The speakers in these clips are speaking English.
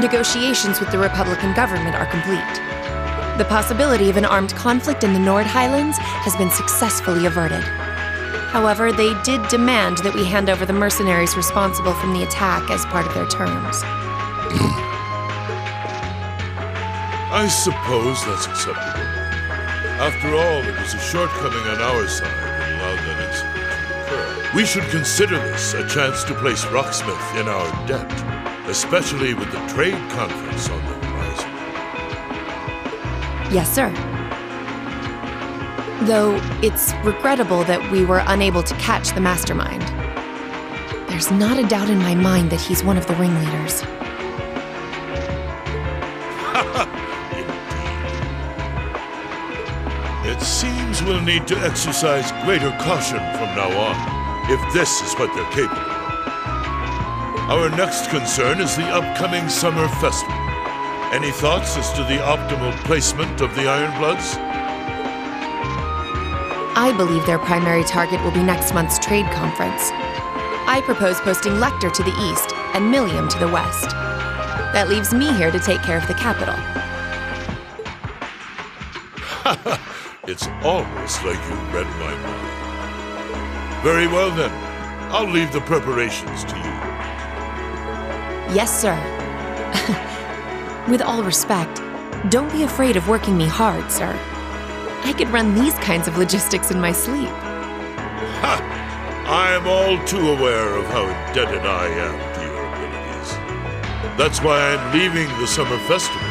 negotiations with the Republican government are complete. The possibility of an armed conflict in the Nord Highlands has been successfully averted. However, they did demand that we hand over the mercenaries responsible from the attack as part of their terms. I suppose that's acceptable. After all, it was a shortcoming on our side that allowed that incident to occur. We should consider this a chance to place Rocksmith in our debt, especially with the trade conference on the horizon. Yes, sir. Though it's regrettable that we were unable to catch the mastermind. There's not a doubt in my mind that he's one of the ringleaders. It seems we'll need to exercise greater caution from now on, if this is what they're capable of. Our next concern is the upcoming summer festival. Any thoughts as to the optimal placement of the Ironbloods? I believe their primary target will be next month's trade conference. I propose posting Lecter to the east and Millium to the west. That leaves me here to take care of the capital. It's almost like you read my mind. Very well then. I'll leave the preparations to you. Yes, sir. With all respect, don't be afraid of working me hard, sir. I could run these kinds of logistics in my sleep. Ha! I am all too aware of how indebted I am to your abilities. That's why I'm leaving the summer festival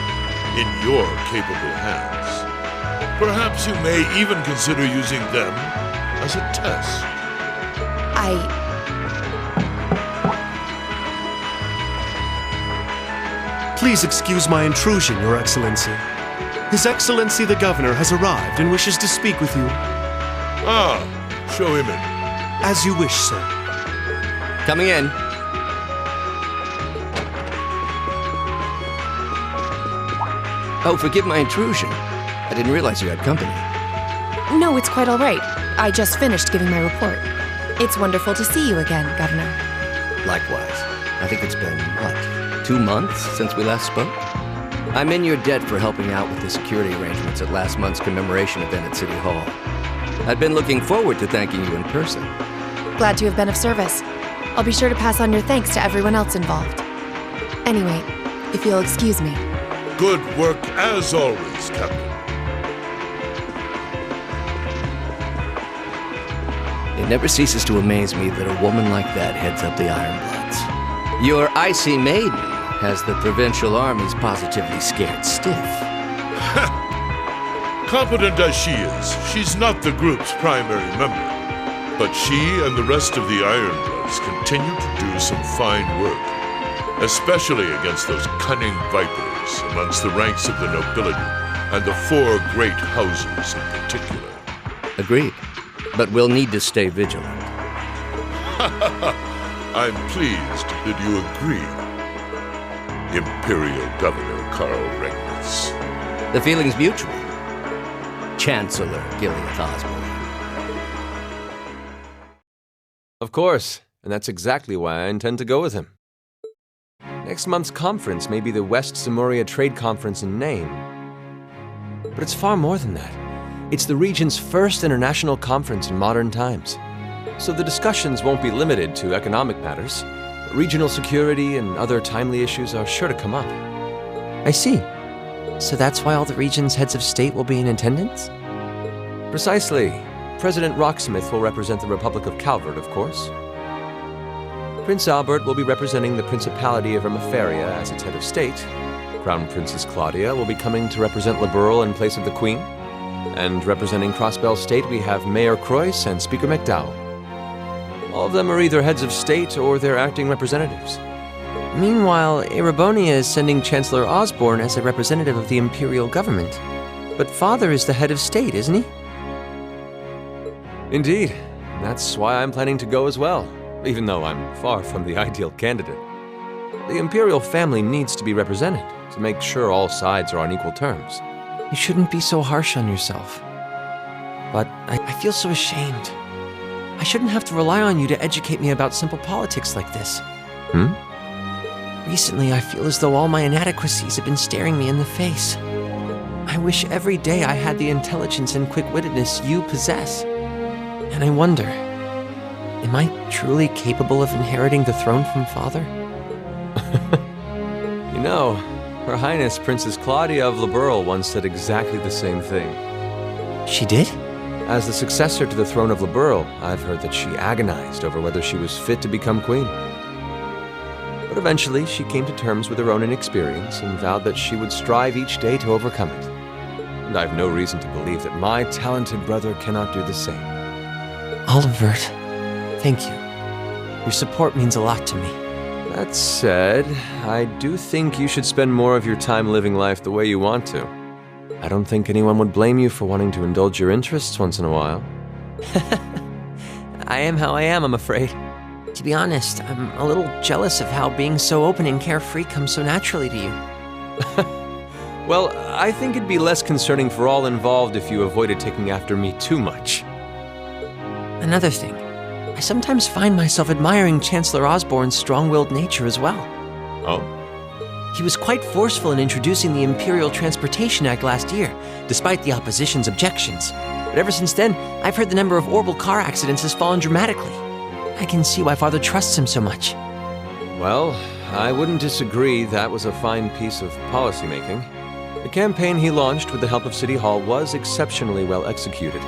in your capable hands. Perhaps you may even consider using them as a test. Please excuse my intrusion, Your Excellency. His Excellency the Governor has arrived and wishes to speak with you. Ah, show him in. As you wish, sir. Coming in. Oh, forgive my intrusion. I didn't realize you had company. No, it's quite all right. I just finished giving my report. It's wonderful to see you again, Governor. Likewise. I think it's been, 2 months since we last spoke? I'm in your debt for helping out with the security arrangements at last month's commemoration event at City Hall. I'd been looking forward to thanking you in person. Glad to have been of service. I'll be sure to pass on your thanks to everyone else involved. Anyway, if you'll excuse me. Good work as always, Captain. It never ceases to amaze me that a woman like that heads up the Ironbloods. Your icy maiden has the provincial armies positively scared stiff. Competent as she is, she's not the group's primary member. But she and the rest of the Ironbloods continue to do some fine work, especially against those cunning vipers amongst the ranks of the nobility and the 4 great houses in particular. Agreed. But we'll need to stay vigilant. I'm pleased that you agree, Imperial Governor Karl Regnitz. The feeling's mutual. Chancellor Gileath Osborne. Of course, and that's exactly why I intend to go with him. Next month's conference may be the West Zemuria Trade Conference in name, but it's far more than that. It's the region's first international conference in modern times. So the discussions won't be limited to economic matters. Regional security and other timely issues are sure to come up. I see. So that's why all the region's heads of state will be in attendance? Precisely. President Rocksmith will represent the Republic of Calvert, of course. Prince Albert will be representing the Principality of Ermaferia as its head of state. Crown Princess Claudia will be coming to represent Liberl in place of the Queen. And representing Crossbell State, we have Mayor Croyce and Speaker McDowell. All of them are either heads of state or their acting representatives. Meanwhile, Erebonia is sending Chancellor Osborne as a representative of the Imperial government. But Father is the head of state, isn't he? Indeed. That's why I'm planning to go as well, even though I'm far from the ideal candidate. The Imperial family needs to be represented to make sure all sides are on equal terms. You shouldn't be so harsh on yourself. But I feel so ashamed. I shouldn't have to rely on you to educate me about simple politics like this. Recently, I feel as though all my inadequacies have been staring me in the face. I wish every day I had the intelligence and quick-wittedness you possess. And I wonder, am I truly capable of inheriting the throne from Father? You know, Her Highness Princess Claudia of Liberl once said exactly the same thing. She did? As the successor to the throne of Liberl, I've heard that she agonized over whether she was fit to become queen. But eventually, she came to terms with her own inexperience and vowed that she would strive each day to overcome it. And I've no reason to believe that my talented brother cannot do the same. Olivert, thank you. Your support means a lot to me. That said, I do think you should spend more of your time living life the way you want to. I don't think anyone would blame you for wanting to indulge your interests once in a while. I am how I am, I'm afraid. To be honest, I'm a little jealous of how being so open and carefree comes so naturally to you. Well, I think it'd be less concerning for all involved if you avoided taking after me too much. Another thing, I sometimes find myself admiring Chancellor Osborne's strong-willed nature as well. Oh? He was quite forceful in introducing the Imperial Transportation Act last year, despite the opposition's objections. But ever since then, I've heard the number of orbital car accidents has fallen dramatically. I can see why Father trusts him so much. Well, I wouldn't disagree that was a fine piece of policymaking. The campaign he launched with the help of City Hall was exceptionally well executed.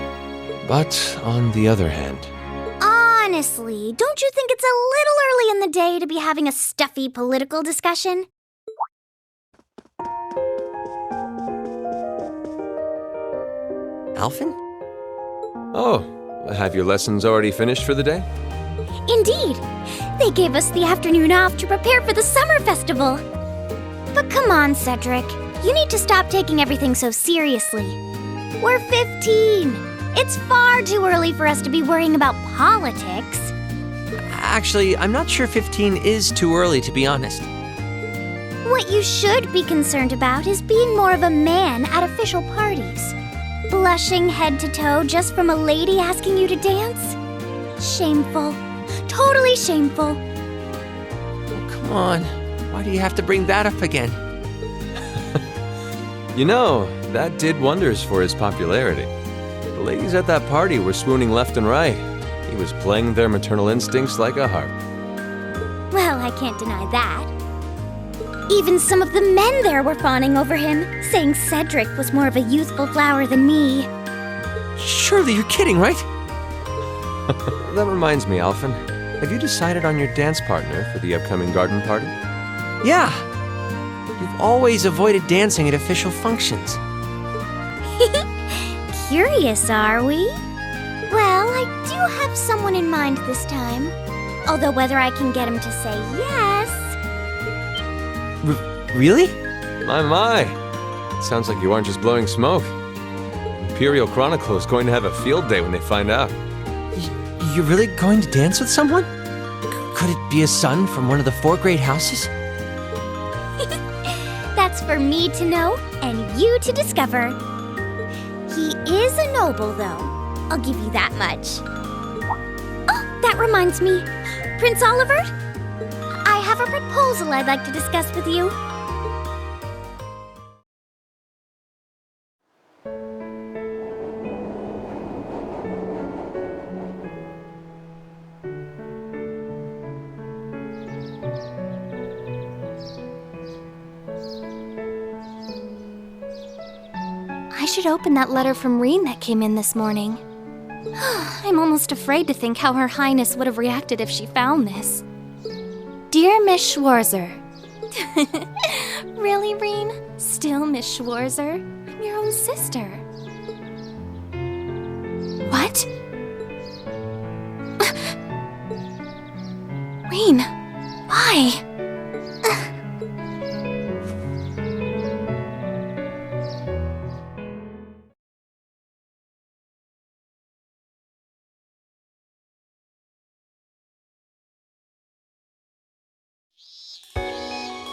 But on the other hand... Honestly, don't you think it's a little early in the day to be having a stuffy political discussion? Alphen? Oh, have your lessons already finished for the day? Indeed. They gave us the afternoon off to prepare for the summer festival. But come on, Cedric. You need to stop taking everything so seriously. We're 15. It's far too early for us to be worrying about politics. Actually, I'm not sure 15 is too early, to be honest. What you should be concerned about is being more of a man at official parties. Blushing head to toe just from a lady asking you to dance? Shameful. Totally shameful. Oh, come on. Why do you have to bring that up again? You know, that did wonders for his popularity. The ladies at that party were swooning left and right. He was playing their maternal instincts like a harp. Well, I can't deny that. Even some of the men there were fawning over him, saying Cedric was more of a youthful flower than me. Surely you're kidding, right? That reminds me, Alphen. Have you decided on your dance partner for the upcoming garden party? Yeah. You've always avoided dancing at official functions. Curious, are we? Well, I do have someone in mind this time. Although whether I can get him to say yes... Really? My. It sounds like you aren't just blowing smoke. Imperial Chronicle is going to have a field day when they find out. You're really going to dance with someone? Could it be a son from one of the 4 great houses? That's for me to know and you to discover. He is a noble, though. I'll give you that much. Oh, that reminds me. Prince Olivert? I have a proposal I'd like to discuss with you. I should open that letter from Rean that came in this morning. I'm almost afraid to think how Her Highness would have reacted if she found this. Dear Miss Schwarzer. Really, Rean? Still Miss Schwarzer? I'm your own sister. What? Rean, why?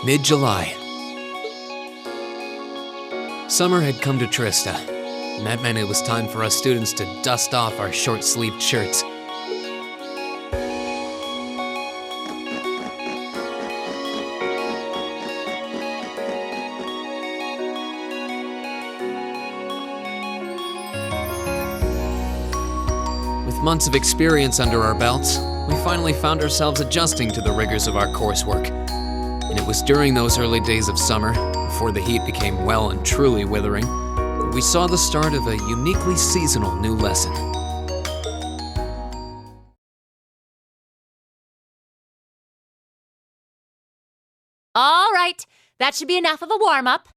Mid-July. Summer had come to Trista, and that meant it was time for us students to dust off our short-sleeved shirts. months of experience under our belts, we finally found ourselves adjusting to the rigors of our coursework. And it was during those early days of summer, before the heat became well and truly withering, that we saw the start of a uniquely seasonal new lesson. All right, that should be enough of a warm-up.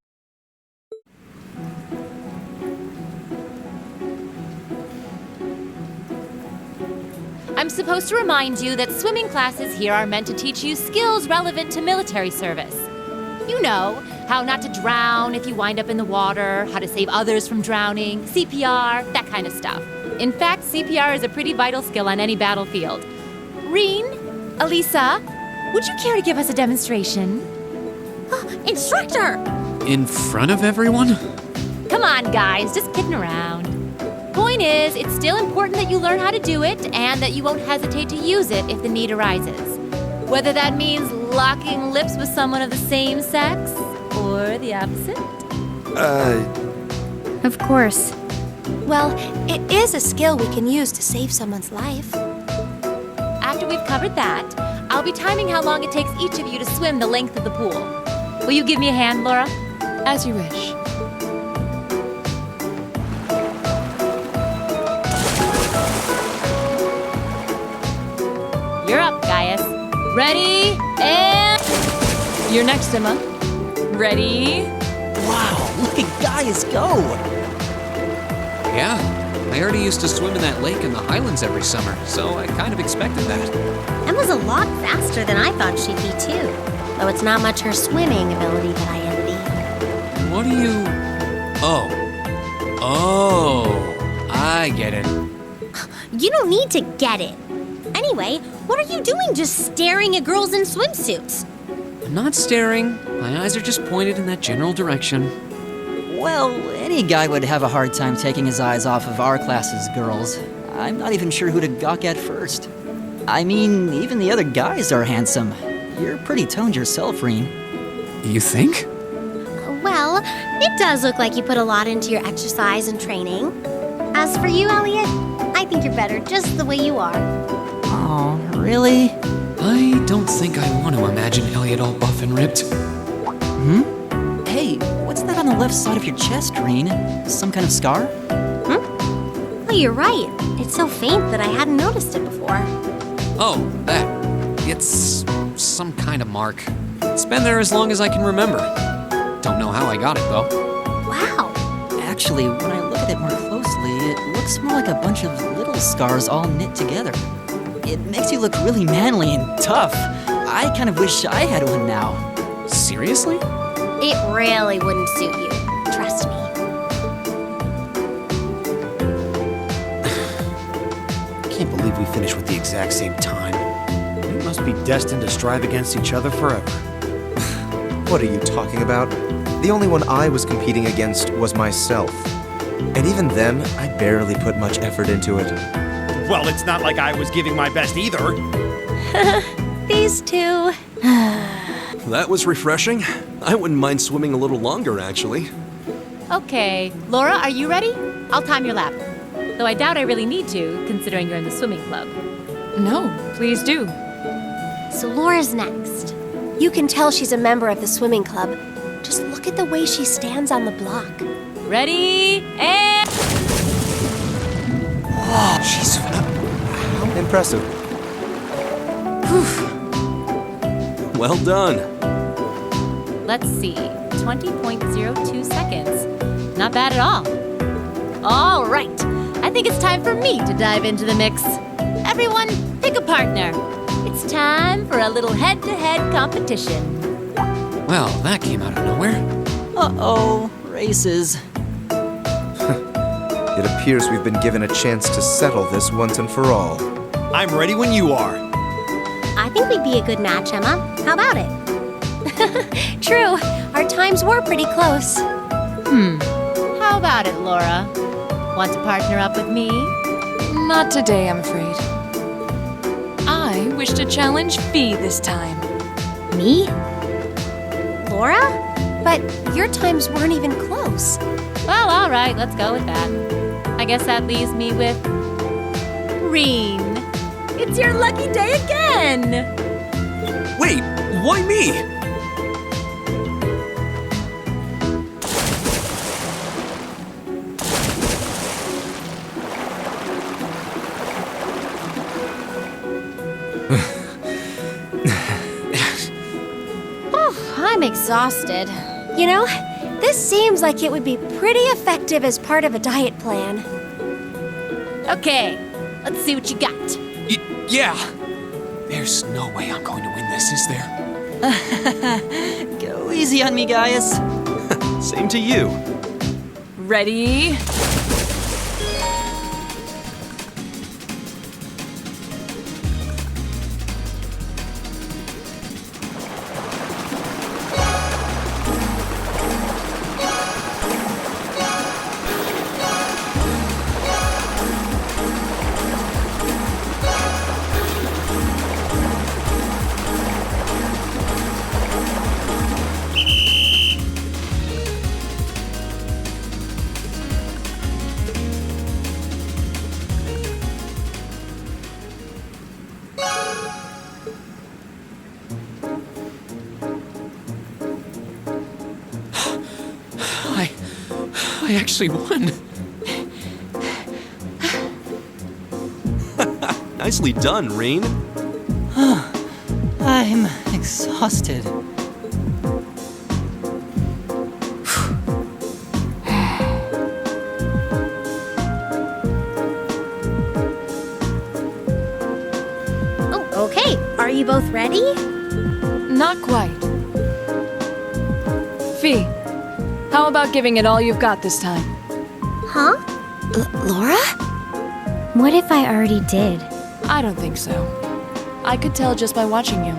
I'm supposed to remind you that swimming classes here are meant to teach you skills relevant to military service. You know, how not to drown if you wind up in the water, how to save others from drowning, CPR, that kind of stuff. In fact, CPR is a pretty vital skill on any battlefield. Rean, Elisa, would you care to give us a demonstration? Instructor! In front of everyone? Come on, guys, just kidding around. Point is, it's still important that you learn how to do it and that you won't hesitate to use it if the need arises. Whether that means locking lips with someone of the same sex or the opposite. Of course. Well, it is a skill we can use to save someone's life. After we've covered that, I'll be timing how long it takes each of you to swim the length of the pool. Will you give me a hand, Laura? As you wish. You're up, Gaius. Ready, and... You're next, Emma. Ready? Wow, look at Gaius go! Yeah, I already used to swim in that lake in the Highlands every summer, so I kind of expected that. Emma's a lot faster than I thought she'd be, too. Though it's not much her swimming ability that I envy. What do you... Oh, I get it. You don't need to get it. Anyway, what are you doing just staring at girls in swimsuits? I'm not staring. My eyes are just pointed in that general direction. Well, any guy would have a hard time taking his eyes off of our class's girls. I'm not even sure who to gawk at first. I mean, even the other guys are handsome. You're pretty toned yourself, Rean. You think? Well, it does look like you put a lot into your exercise and training. As for you, Elliot, I think you're better just the way you are. Oh, really? I don't think I want to imagine Elliot all buff and ripped. Hey, what's that on the left side of your chest, Rean? Some kind of scar? Oh, you're right. It's so faint that I hadn't noticed it before. Oh, that. It's some kind of mark. It's been there as long as I can remember. Don't know how I got it, though. Wow. Actually, when I look at it more closely, it looks more like a bunch of little scars all knit together. It makes you look really manly and tough. I kind of wish I had one now. Seriously? It really wouldn't suit you. Trust me. I can't believe we finished with the exact same time. We must be destined to strive against each other forever. What are you talking about? The only one I was competing against was myself. And even then, I barely put much effort into it. Well, it's not like I was giving my best either. These two. That was refreshing. I wouldn't mind swimming a little longer, actually. Okay, Laura, are you ready? I'll time your lap. Though I doubt I really need to, considering you're in the swimming club. No, please do. So Laura's next. You can tell she's a member of the swimming club. Just look at the way she stands on the block. Ready, and... Oh, she's... Impressive. Well done. Let's see, 20.02 seconds. Not bad at all. All right, I think it's time for me to dive into the mix. Everyone, pick a partner. It's time for a little head-to-head competition. Well, that came out of nowhere. Uh-oh, races. It appears we've been given a chance to settle this once and for all. I'm ready when you are. I think we'd be a good match, Emma. How about it? True, our times were pretty close. How about it, Laura? Want to partner up with me? Not today, I'm afraid. I wish to challenge Fee this time. Me? Laura? But your times weren't even close. Well, all right, let's go with that. I guess that leaves me with Rean! It's your lucky day again! Wait, why me? I'm exhausted. You know, this seems like it would be pretty effective as part of a diet plan. Okay, let's see what you got. Yeah! There's no way I'm going to win this, is there? Go easy on me, guys. Same to you. Ready? I actually won. Nicely done, Rean. I'm exhausted. Oh, okay. Are you both ready? Not quite. Fee, how about giving it all you've got this time? Huh? Laura? What if I already did? I don't think so. I could tell just by watching you.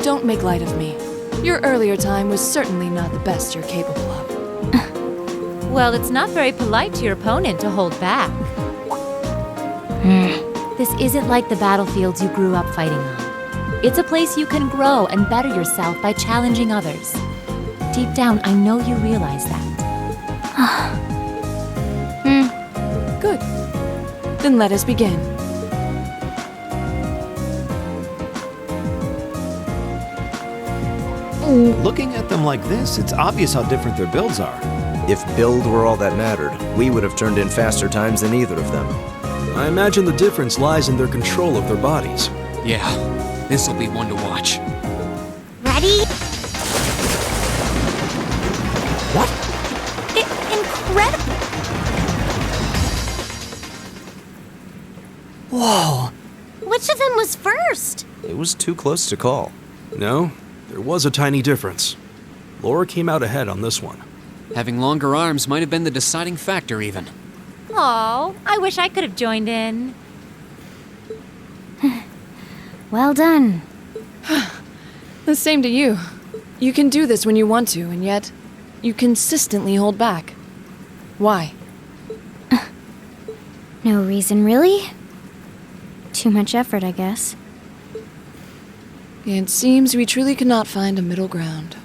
Don't make light of me. Your earlier time was certainly not the best you're capable of. Well, it's not very polite to your opponent to hold back. This isn't like the battlefields you grew up fighting on. It's a place you can grow and better yourself by challenging others. Deep down, I know you realize that. Good. Then let us begin. Looking at them like this, it's obvious how different their builds are. If build were all that mattered, we would have turned in faster times than either of them. I imagine the difference lies in their control of their bodies. Yeah, this'll be one to watch. Ready? What? Incredible! Whoa! Which of them was first? It was too close to call. No, there was a tiny difference. Laura came out ahead on this one. Having longer arms might have been the deciding factor, even. Aw, I wish I could have joined in. Well done. The same to you. You can do this when you want to, and yet you consistently hold back. Why? No reason, really? Too much effort, I guess. It seems we truly cannot find a middle ground.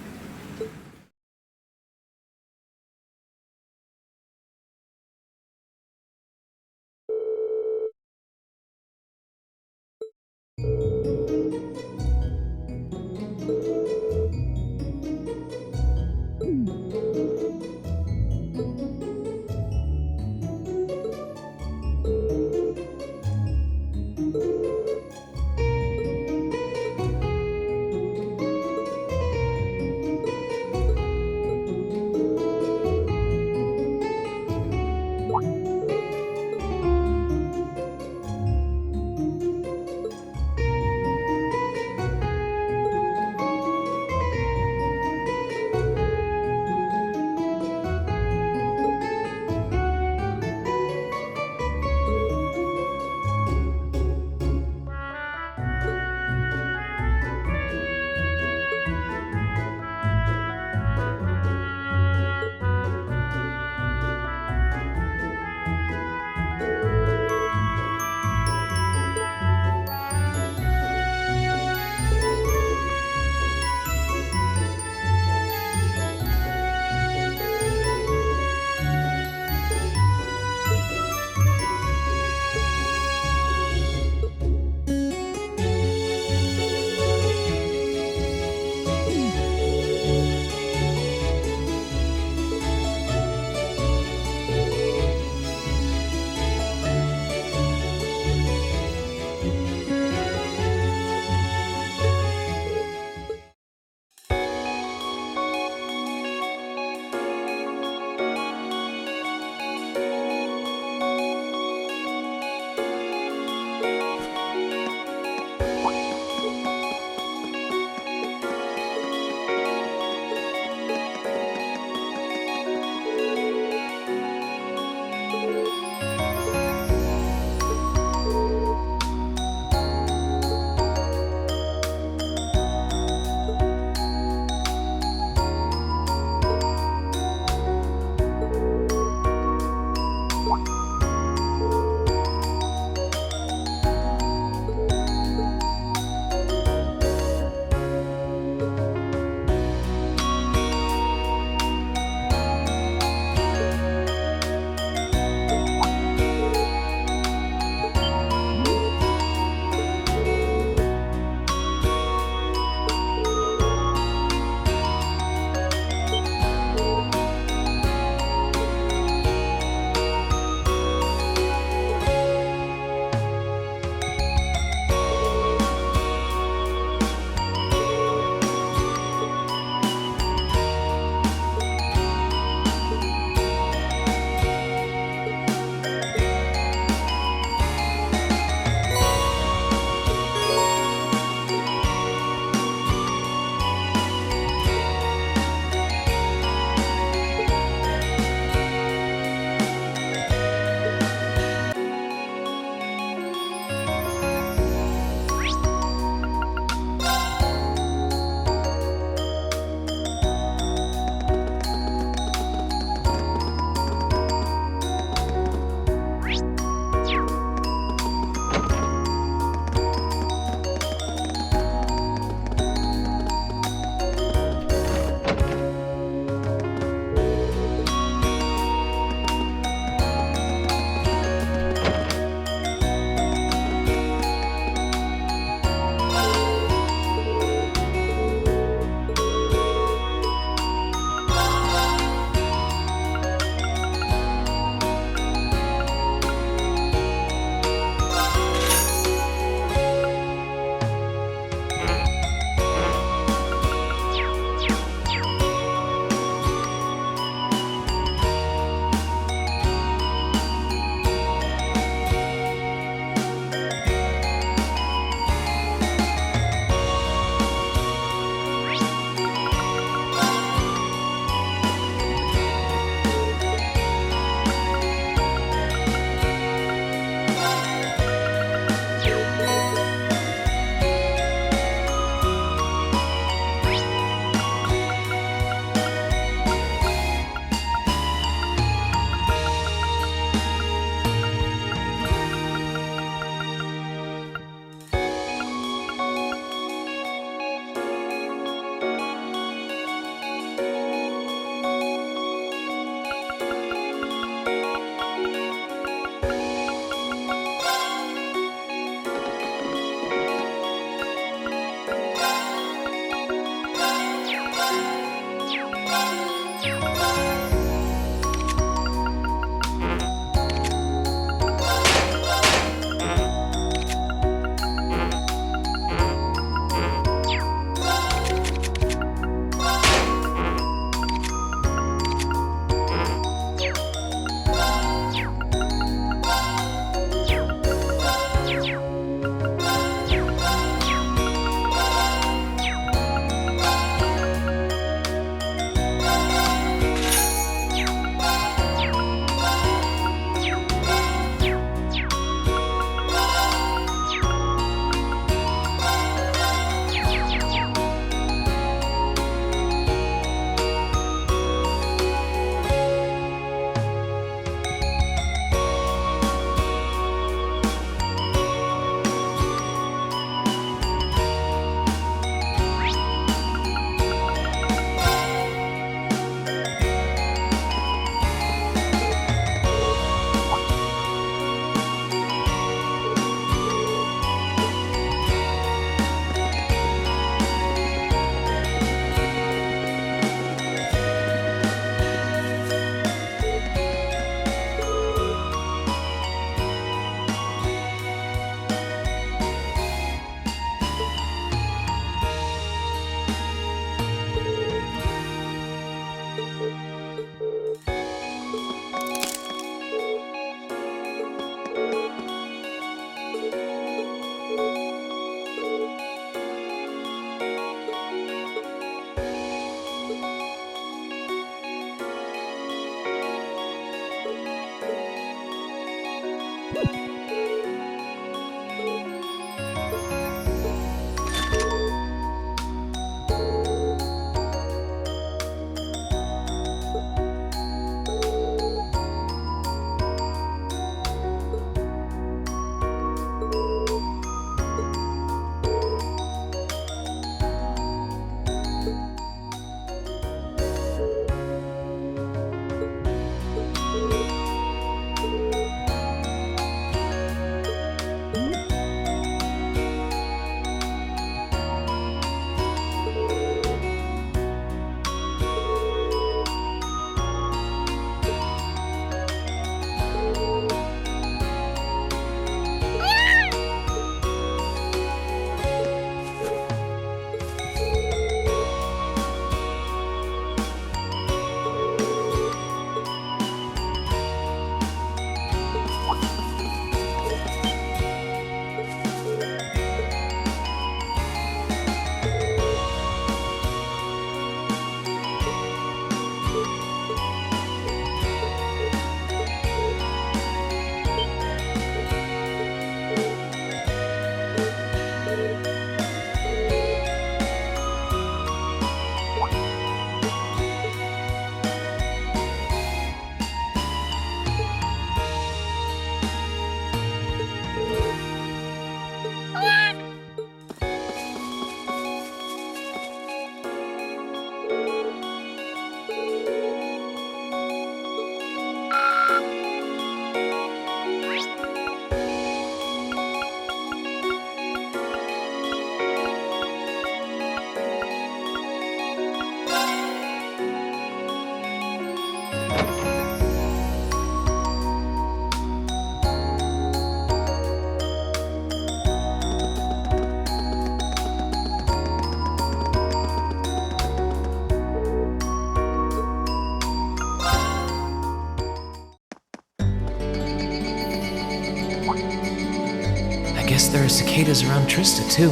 guess there are cicadas around Trista, too.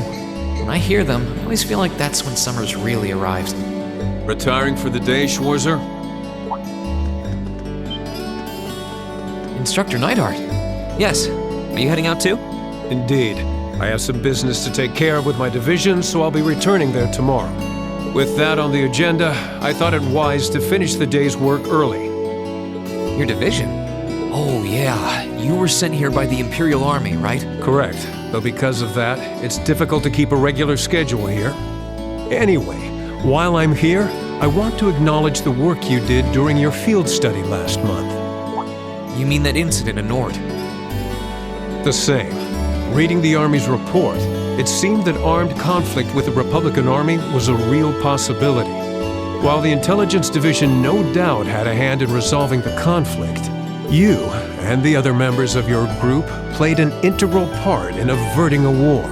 When I hear them, I always feel like that's when summer's really arrived. Retiring for the day, Schwarzer? Instructor Neidhart. Yes. Are you heading out too? Indeed. I have some business to take care of with my division, so I'll be returning there tomorrow. With that on the agenda, I thought it wise to finish the day's work early. Your division? Oh yeah, you were sent here by the Imperial Army, right? Correct, though because of that, it's difficult to keep a regular schedule here. Anyway, while I'm here, I want to acknowledge the work you did during your field study last month. You mean that incident in Nord? The same. Reading the Army's report, it seemed that armed conflict with the Republican Army was a real possibility. While the Intelligence Division no doubt had a hand in resolving the conflict, you and the other members of your group played an integral part in averting a war.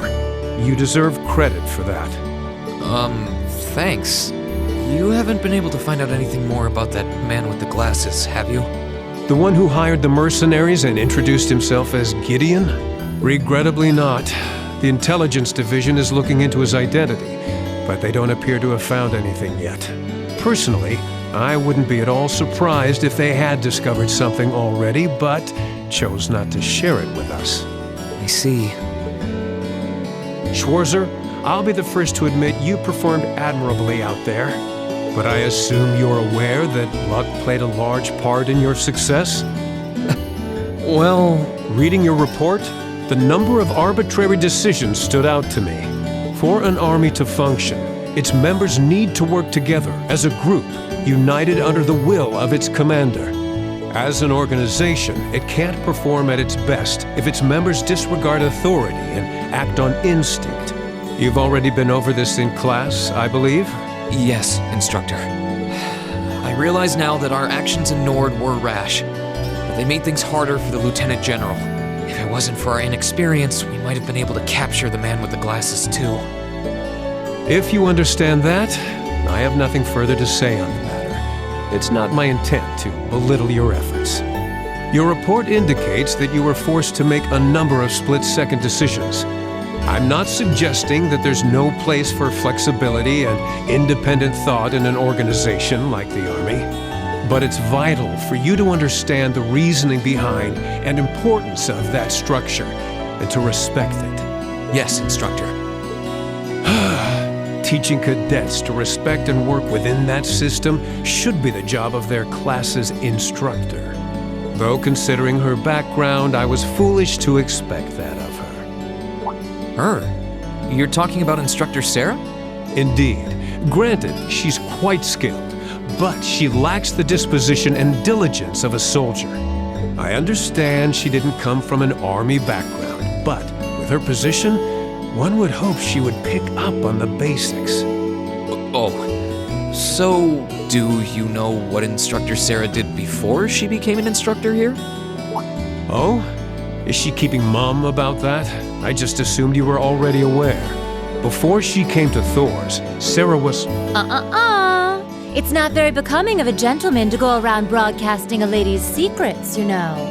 You deserve credit for that. Thanks. You haven't been able to find out anything more about that man with the glasses, have you? The one who hired the mercenaries and introduced himself as Gideon? Regrettably not. The Intelligence Division is looking into his identity, but they don't appear to have found anything yet. Personally, I wouldn't be at all surprised if they had discovered something already, but chose not to share it with us. I see. Schwarzer, I'll be the first to admit you performed admirably out there, but I assume you're aware that luck played a large part in your success? Well, reading your report, the number of arbitrary decisions stood out to me. For an army to function, its members need to work together as a group, united under the will of its commander. As an organization, it can't perform at its best if its members disregard authority and act on instinct. You've already been over this in class, I believe? Yes, Instructor. I realize now that our actions in Nord were rash, but they made things harder for the Lieutenant General. If it wasn't for our inexperience, we might have been able to capture the man with the glasses too. If you understand that, I have nothing further to say on the matter. It's not my intent to belittle your efforts. Your report indicates that you were forced to make a number of split-second decisions. I'm not suggesting that there's no place for flexibility and independent thought in an organization like the Army, but it's vital for you to understand the reasoning behind and importance of that structure, and to respect it. Yes, Instructor. Teaching cadets to respect and work within that system should be the job of their class's instructor. Though considering her background, I was foolish to expect that of her. Her? You're talking about Instructor Sarah? Indeed. Granted, she's quite skilled, but she lacks the disposition and diligence of a soldier. I understand she didn't come from an army background, but with her position, one would hope she would pick up on the basics. Oh, so do you know what Instructor Sarah did before she became an instructor here? Oh? Is she keeping mum about that? I just assumed you were already aware. Before she came to Thors, Sarah was... It's not very becoming of a gentleman to go around broadcasting a lady's secrets, you know.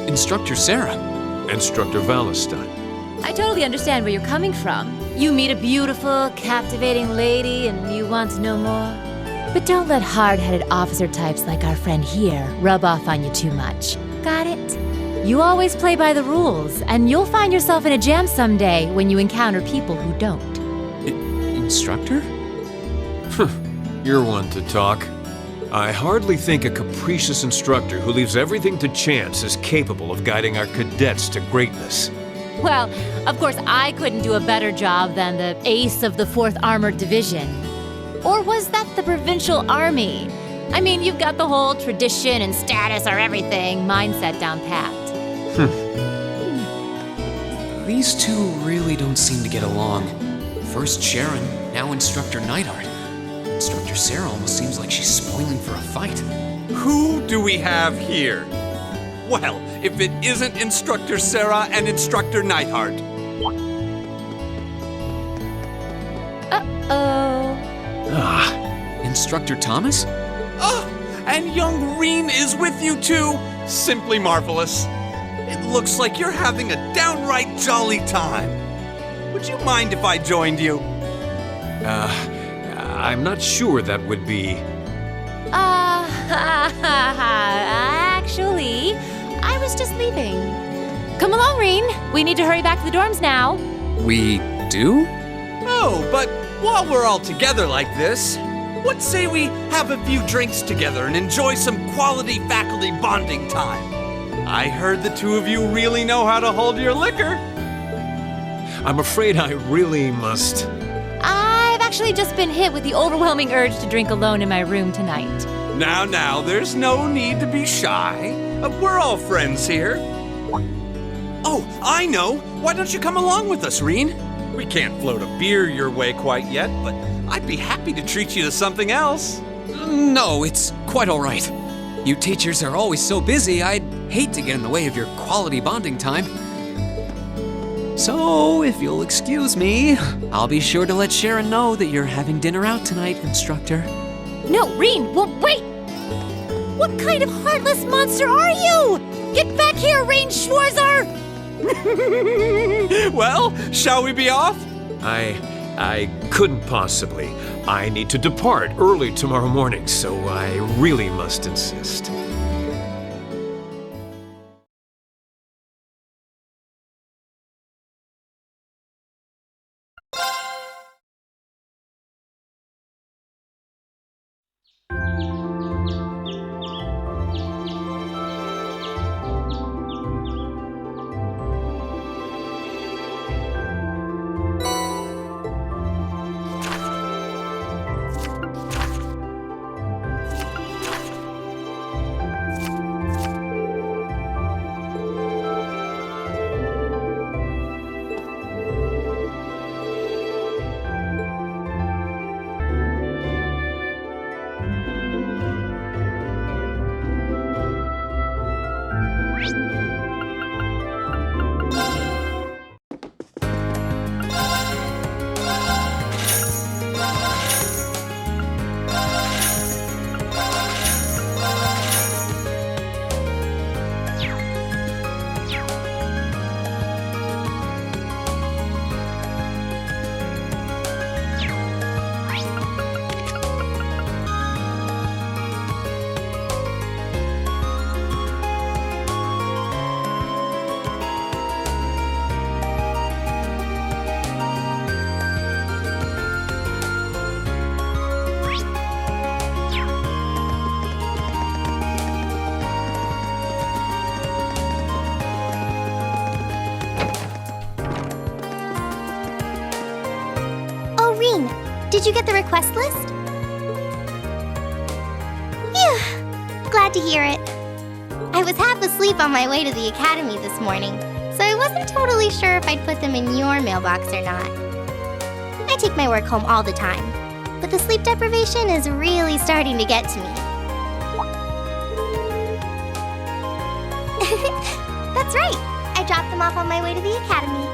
Instructor Sarah. Instructor Valentine. I totally understand where you're coming from. You meet a beautiful, captivating lady and you want to know more. But don't let hard-headed officer types like our friend here rub off on you too much. Got it? You always play by the rules, and you'll find yourself in a jam someday when you encounter people who don't. Instructor? You're one to talk. I hardly think a capricious instructor who leaves everything to chance is capable of guiding our cadets to greatness. Well, of course I couldn't do a better job than the ace of the 4th Armored Division. Or was that the Provincial Army? I mean, you've got the whole tradition and status are everything mindset down pat. These two really don't seem to get along. First Sharon, now Instructor Neidhart. Instructor Sarah almost seems like she's spoiling for a fight. Who do we have here? Well, if it isn't Instructor Sarah and Instructor Neidhart. Instructor Thomas? Oh, and young Rean is with you too. Simply marvelous. It looks like you're having a downright jolly time. Would you mind if I joined you? I'm not sure that would be... Actually, I was just leaving. Come along, Rean. We need to hurry back to the dorms now. We do? Oh, but while we're all together like this, what say we have a few drinks together and enjoy some quality faculty bonding time? I heard the two of you really know how to hold your liquor. I'm afraid I really must... I've actually just been hit with the overwhelming urge to drink alone in my room tonight. Now, there's no need to be shy. We're all friends here. Oh, I know. Why don't you come along with us, Rean? We can't float a beer your way quite yet, but I'd be happy to treat you to something else. No, it's quite all right. You teachers are always so busy, I'd hate to get in the way of your quality bonding time. So, if you'll excuse me, I'll be sure to let Sharon know that you're having dinner out tonight, instructor. No, Rean, wait! What kind of heartless monster are you? Get back here, Rean Schwarzer! Well, shall we be off? I couldn't possibly. I need to depart early tomorrow morning, so I really must insist. Did you get the request list? Phew, glad to hear it. I was half asleep on my way to the academy this morning, so I wasn't totally sure if I'd put them in your mailbox or not. I take my work home all the time, but the sleep deprivation is really starting to get to me. That's right, I dropped them off on my way to the academy.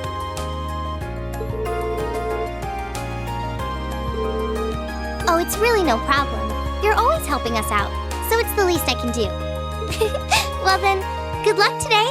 Oh, it's really no problem. You're always helping us out, so it's the least I can do. Well then, good luck today.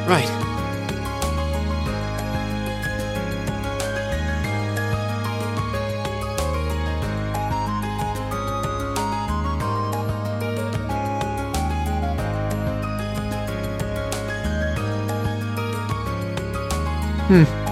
Right. Hmm.